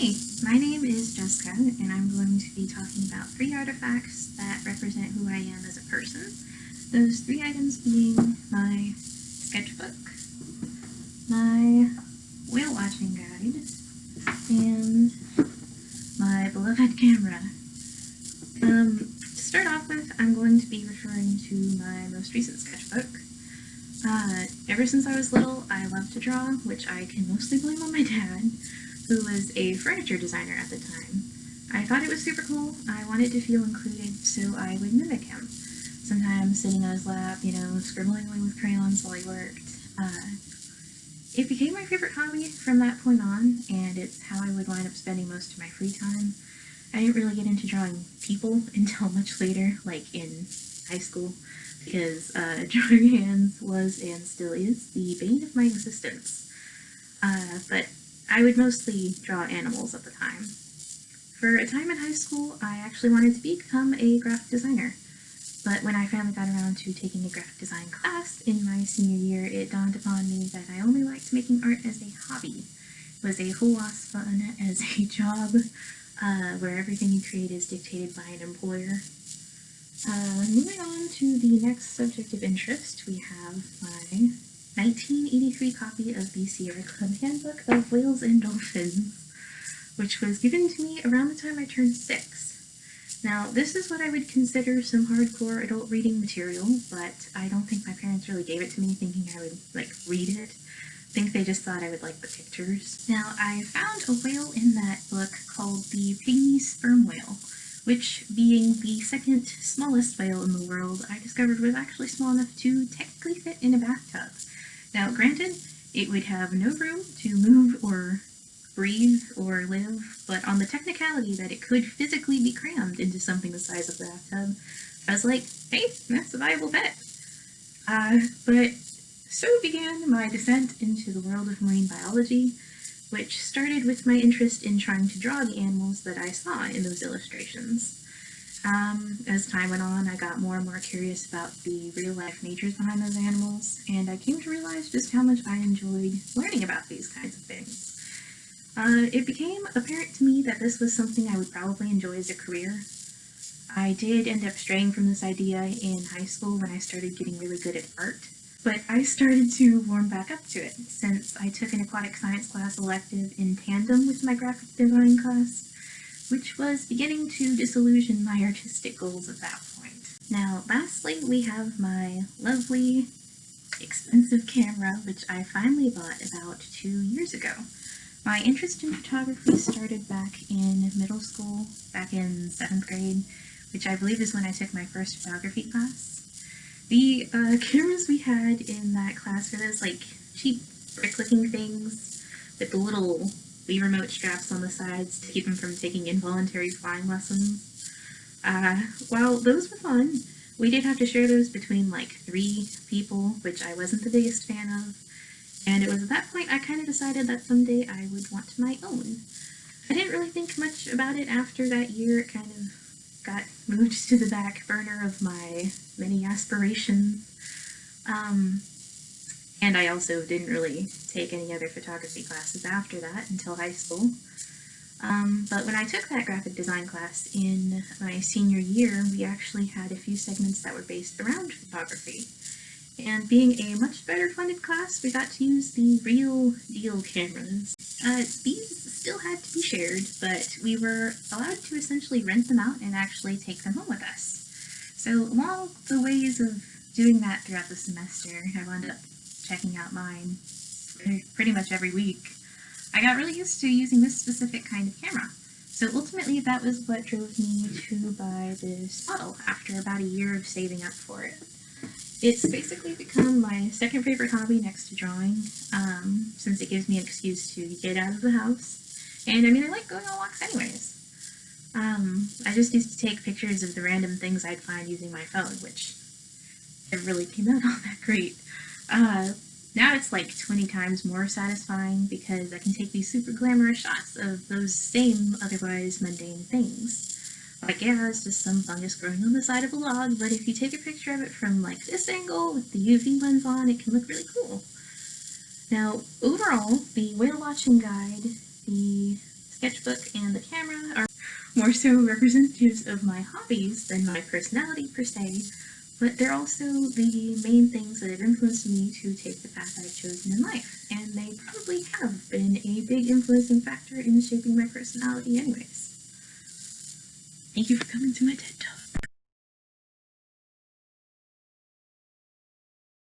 Hey, my name is Jessica, and I'm going to be talking about 3 artifacts that represent who I am as a person. Those 3 items being my sketchbook, my whale watching guide, and my beloved camera. To start off with, I'm going to be referring to my most recent sketchbook. Ever since I was little, I loved to draw, which I can mostly blame on my dad, who was a furniture designer at the time. I thought it was super cool. I wanted to feel included, so I would mimic him. Sometimes sitting on his lap, scribbling away with crayons while he worked. It became my favorite hobby from that point on, and it's how I would wind up spending most of my free time. I didn't really get into drawing people until much later, like in high school, because drawing hands was and still is the bane of my existence. But I would mostly draw animals at the time. For a time in high school, I actually wanted to become a graphic designer. But when I finally got around to taking a graphic design class in my senior year, it dawned upon me that I only liked making art as a hobby. It was a whole lot of fun as a job, where everything you create is dictated by an employer. Moving on to the next subject of interest, we have my 1983 copy of the Sierra Club Handbook of Whales and Dolphins, which was given to me around the time I turned 6. Now, this is what I would consider some hardcore adult reading material, but I don't think my parents really gave it to me thinking I would, read it. I think they just thought I would like the pictures. Now, I found a whale in that book called the pygmy sperm whale, which, being the second smallest whale in the world, I discovered was actually small enough to technically fit in a bathtub. Now, granted, it would have no room to move or breathe or live, but on the technicality that it could physically be crammed into something the size of the bathtub, I was like, hey, that's a viable bet. But so began my descent into the world of marine biology, which started with my interest in trying to draw the animals that I saw in those illustrations. As time went on, I got more and more curious about the real-life natures behind those animals, and I came to realize just how much I enjoyed learning about these kinds of things. It became apparent to me that this was something I would probably enjoy as a career. I did end up straying from this idea in high school when I started getting really good at art, but I started to warm back up to it since I took an aquatic science class elective in tandem with my graphic design class, which was beginning to disillusion my artistic goals at that point. Now, lastly, we have my lovely, expensive camera, which I finally bought about 2 years ago. My interest in photography started back in middle school, back in 7th grade, which I believe is when I took my first photography class. The cameras we had in that class were those cheap brick-looking things with the little Wii remote straps on the sides to keep them from taking involuntary flying lessons. While those were fun, we did have to share those between 3 people, which I wasn't the biggest fan of. And it was at that point I kind of decided that someday I would want my own. I didn't really think much about it after that year. It kind of got moved to the back burner of my many aspirations. And I also didn't really take any other photography classes after that until high school. But when I took that graphic design class in my senior year, we actually had a few segments that were based around photography. And being a much better funded class, we got to use the real deal cameras. These still had to be shared, but we were allowed to essentially rent them out and actually take them home with us. So along the ways of doing that throughout the semester, I wound up checking out mine pretty much every week. I got really used to using this specific kind of camera. So ultimately that was what drove me to buy this model after about a year of saving up for it. It's basically become my second favorite hobby next to drawing, since it gives me an excuse to get out of the house. And I mean, I like going on walks anyways. I just used to take pictures of the random things I'd find using my phone, which never really came out all that great. Now it's 20 times more satisfying because I can take these super glamorous shots of those same otherwise mundane things. Yeah, it's just some fungus growing on the side of a log, but if you take a picture of it from this angle with the UV lens on, it can look really cool. Now, overall, the whale watching guide, the sketchbook and the camera are more so representatives of my hobbies than my personality per se, but they're also the main things that have influenced me to take the path I've chosen in life, and they probably have been a big influencing factor in shaping my personality anyways. Thank you for coming to my TED Talk.